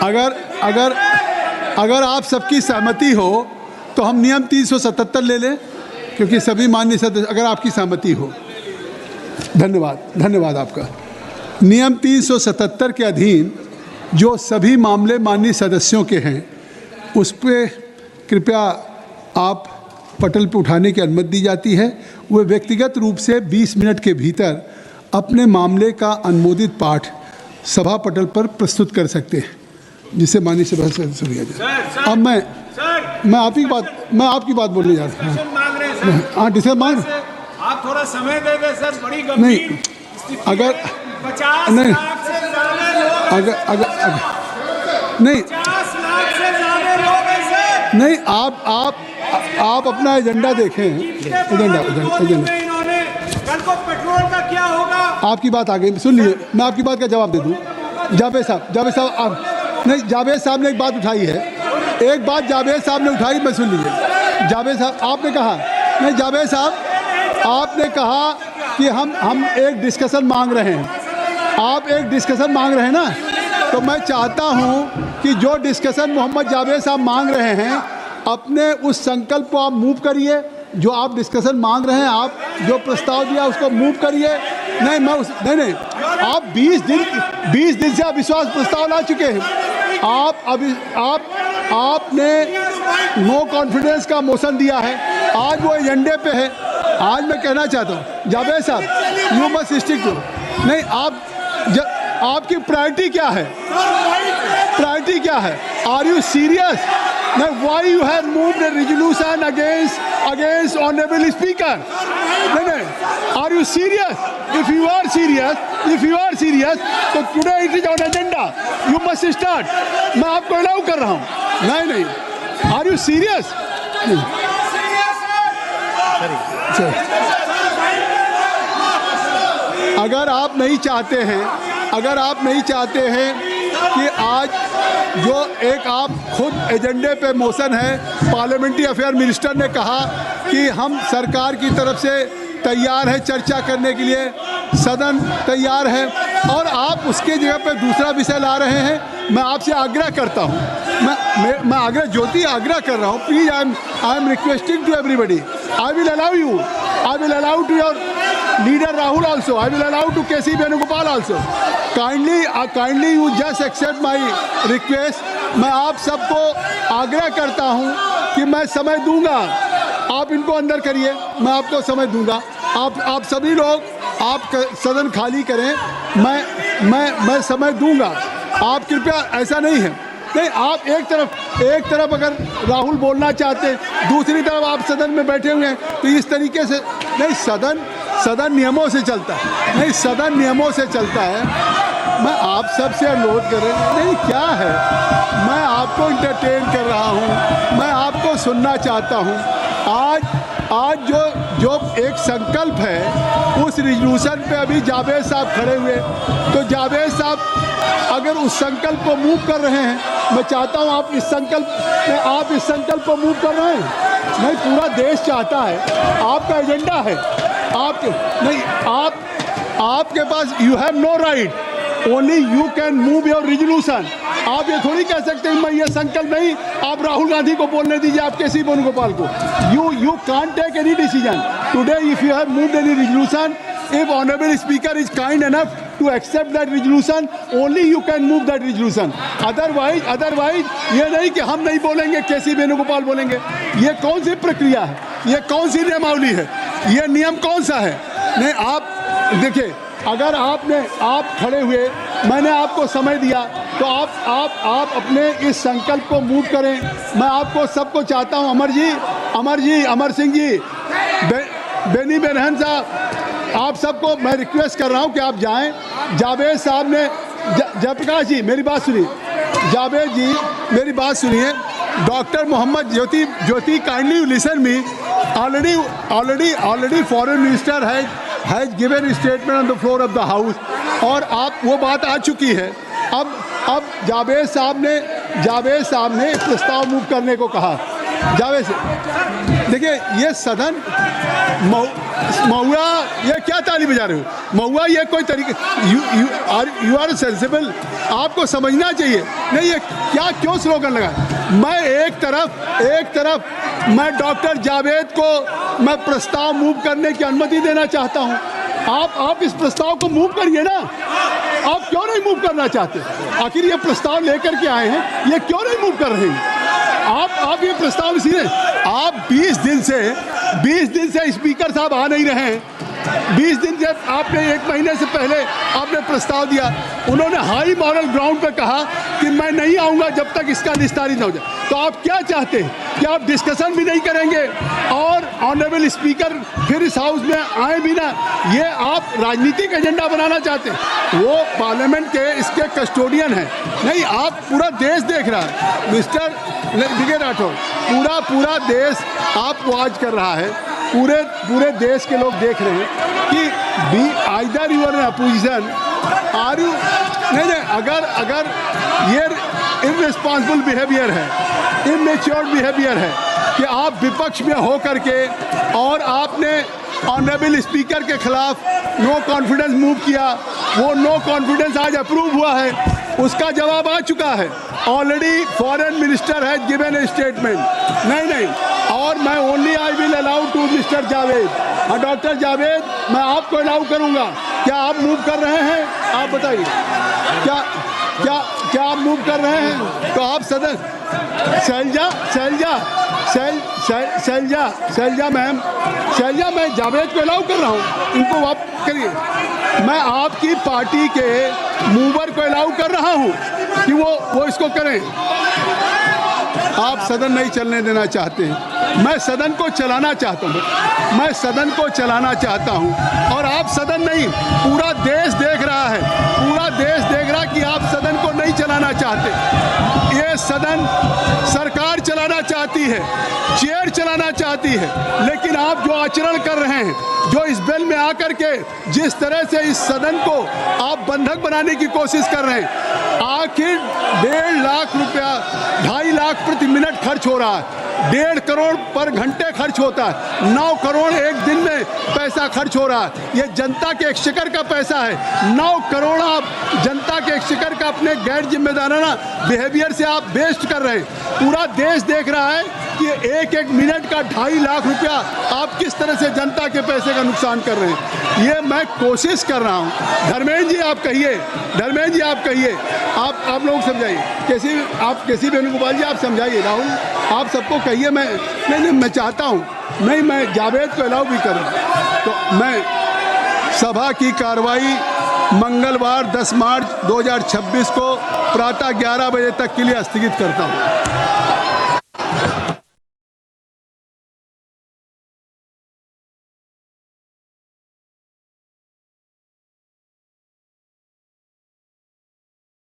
अगर अगर अगर आप सबकी सहमति हो तो हम नियम 377 ले लें, क्योंकि सभी माननीय सदस्य, अगर आपकी सहमति हो। धन्यवाद आपका। नियम 377 के अधीन जो सभी मामले माननीय सदस्यों के हैं उस पर कृपया आप पटल पर उठाने की अनुमति दी जाती है। वे व्यक्तिगत रूप से 20 मिनट के भीतर अपने मामले का अनुमोदित पाठ सभा पटल पर प्रस्तुत कर सकते हैं, जिसे माननीय सभा सदस्य लिया जाए। अब मैं आपकी बात बोलने जा रहा हूँ। हाँ, डिसीजन मांग। आप थोड़ा समय दे दें सर, बड़ी गंभीर नहीं, अगर 50 नहीं, लाख से ज्यादा लोग, अगर नहीं 50 लाख से ज्यादा लोग हैं सर। नहीं, आप अपना एजेंडा देखें। एजेंडा इन्होंने कल को पेट्रोल का क्या होगा? आपकी बात आ गई, सुन लीजिए, मैं आपकी बात का जवाब दे दूं। जावेद साहब आप नहीं, जावेद साहब ने एक बात उठाई है, एक बात जावेद साहब ने उठाई, मैं सुन लीजिए। जावेद साहब आपने कहा, नहीं जावेद साहब आपने कहा कि हम एक डिस्कशन मांग रहे हैं। आप एक डिस्कशन मांग रहे हैं ना, तो मैं चाहता हूं कि जो डिस्कशन मोहम्मद जावेद साहब मांग रहे हैं, अपने उस संकल्प को आप मूव करिए। जो आप डिस्कशन मांग रहे हैं, आप जो प्रस्ताव दिया उसको मूव करिए। नहीं, आप 20 दिन से अविश्वास प्रस्ताव ला चुके हैं। आपने नो कॉन्फिडेंस का मोशन दिया है, आज वो एजेंडे पे है। आज मैं कहना चाहता हूँ जावेद साहब, यू मस्ट स्टिक टू। नहीं, आपकी प्रायोरिटी क्या है? प्रायोरिटी क्या है? Are you serious? Why you have moved a resolution against honorable speaker? No. Are you serious? If you are serious, तो today it is on agenda. You must start. मैं आपको allow कर रहा हूँ। नहीं। Are you serious? अगर आप नहीं चाहते हैं कि आज जो एक आप खुद एजेंडे पे मोशन है, पार्लियामेंट्री अफेयर मिनिस्टर ने कहा कि हम सरकार की तरफ से तैयार है चर्चा करने के लिए, सदन तैयार है, और आप उसके जगह पे दूसरा विषय ला रहे हैं। मैं आपसे आग्रह करता हूं, मैं आग्रह कर रहा हूं, please I am requesting to everybody, I will allow to your leader Rahul also, I will allow to KC Venugopal also. Kindly you just accept my request. मैं आप सबको आग्रह करता हूं कि मैं समय दूंगा, आप इनको अंदर करिए, मैं आपको समय दूंगा। आप सभी लोग आप सदन खाली करें, मैं समय दूंगा। आप कृपया, ऐसा नहीं है, नहीं, आप एक तरफ अगर राहुल बोलना चाहते हैं, दूसरी तरफ आप सदन में बैठे हुए हैं, तो इस तरीके से नहीं, सदन नियमों से चलता है। नहीं, सदन नियमों से चलता है। मैं आप सबसे अनुरोध कर रहा हूँ, नहीं क्या है, मैं आपको इंटरटेन कर रहा हूँ, मैं आपको सुनना चाहता हूँ। आज जो एक संकल्प है, उस रिजोल्यूशन पे अभी जावेद साहब खड़े हुए, तो जावेद साहब अगर उस संकल्प को मूव कर रहे हैं, मैं चाहता हूँ आप इस संकल्प को मूव कर रहे हैं। नहीं, पूरा देश चाहता है, आपका एजेंडा है, आपके पास you have no right, only you can move your resolution. आप ये थोड़ी कह सकते हैं मैं ये संकल्प नहीं, आप राहुल गांधी को बोलने दीजिए, आप केसी वेणुगोपाल को। You can't take any decision today if you have moved any resolution. If honorable speaker is kind enough to accept that resolution, only you can move that resolution. Otherwise ये नहीं कि हम नहीं बोलेंगे, केसी वेणुगोपाल बोलेंगे। ये कौन सी प्रक्रिया है? ये कौन सी नियमावली है? ये नियम कौन सा है? नहीं, आप देखिए, अगर आप खड़े हुए, मैंने आपको समय दिया, तो आप अपने इस संकल्प को मूव करें। मैं आपको सबको चाहता हूँ, अमर सिंह जी, बेनी बेनहन साहब, आप सबको मैं रिक्वेस्ट कर रहा हूं कि आप जाएं। जावेद साहब ने, जयप्रकाश जी मेरी बात सुनिए, जावेद जी मेरी बात सुनिए, doctor Mohammad Jyoti kindly listen me. Already foreign minister has given statement on the floor of the house, और आप वो बात आ चुकी है। अब जावेद साहब ने प्रस्ताव मूव करने को कहा। जावेद से देखिए, ये सदन महुआ, ये क्या ताली बजा रहे हो महुआ? ये कोई तरीके, यू आर सेंसिबल, आपको समझना चाहिए। नहीं, ये क्या क्यों स्लोगन लगा? मैं एक तरफ मैं डॉक्टर जावेद को मैं प्रस्ताव मूव करने की अनुमति देना चाहता हूँ। आप इस प्रस्ताव को मूव करिए ना। आप क्यों नहीं मूव करना चाहते? आखिर ये प्रस्ताव लेकर के आए हैं, ये क्यों नहीं मूव कर रहे हैं? आप ये प्रस्ताव इसीलिए, आप 20 दिन से स्पीकर साहब आ नहीं रहे हैं। 20 दिन से आपने, 1 महीने से पहले आपने प्रस्ताव दिया, उन्होंने हाई मॉरल ग्राउंड पे कहा कि मैं नहीं आऊँगा जब तक इसका निस्तारित न हो जाए। तो आप क्या चाहते हैं कि आप डिस्कशन भी नहीं करेंगे और ऑनरेबल स्पीकर फिर इस हाउस में आए भी ना? ये आप राजनीतिक एजेंडा बनाना चाहते हैं। वो पार्लियामेंट के इसके कस्टोडियन हैं। नहीं, आप पूरा देश देख रहा है मिस्टर विजय राठौर, पूरा देश आपको वॉच कर रहा है। पूरे देश के लोग देख रहे हैं कि be either you are in opposition or you नहीं, अगर ये इररिस्पॉन्सिबल बिहेवियर है, इमेच्योर बिहेवियर है कि आप विपक्ष में हो करके और आपने ऑनरेबल स्पीकर के खिलाफ नो कॉन्फिडेंस मूव किया, वो नो कॉन्फिडेंस आज अप्रूव हुआ है, उसका जवाब आ चुका है। ऑलरेडी फॉरेन मिनिस्टर है गिवन ए स्टेटमेंट। नहीं, और मैं only I will allow to mister Javed, doctor Javed, मैं आपको अलाउ करूंगा। क्या आप मूव कर रहे हैं? आप बताइए, क्या आप मूव कर रहे हैं? तो आप सदन, शैलजा मैम, मैं जावेद को अलाउ कर रहा हूँ, इनको आप करिए। मैं आपकी पार्टी के मूवर को अलाउ कर रहा हूँ कि वो इसको करें। आप सदन नहीं चलने देना चाहते हैं। मैं सदन को चलाना चाहता हूँ, और आप सदन नहीं, पूरा देश देख रहा है कि आप सदन को नहीं चलाना चाहते। ये सदन सरकार चलाना चाहती है, चेयर चलाना चाहती है, लेकिन आप जो आचरण कर रहे हैं, जो इस बिल में आकर के जिस तरह से इस सदन को आप बंधक बनाने की कोशिश कर रहे हैं, आखिर 1.5 लाख रुपया, 2.5 लाख प्रति मिनट खर्च हो रहा है, 1.5 करोड़ पर घंटे खर्च होता है, 9 करोड़ एक दिन में पैसा खर्च हो रहा है। ये जनता के एक्सचेकर का पैसा है। 9 करोड़ आप जनता के एक्सचेकर का अपने गैर जिम्मेदाराना बिहेवियर से आप वेस्ट कर रहे हैं। पूरा देश देख रहा है कि एक मिनट का 2.5 लाख रुपया आप किस तरह से जनता के पैसे का नुकसान कर रहे हैं। ये मैं कोशिश कर रहा हूँ। धर्मेंद्र जी आप कहिए, आप लोग समझाइए, कैसी वेणुगोपाल जी आप समझाइए, राहुल आप सबको कहिए। मैं चाहता हूँ, मैं जावेद को अलाउ भी करूँ। तो मैं सभा की कार्रवाई मंगलवार 10 मार्च 2026 को प्रातः 11 बजे तक के लिए स्थगित करता हूँ।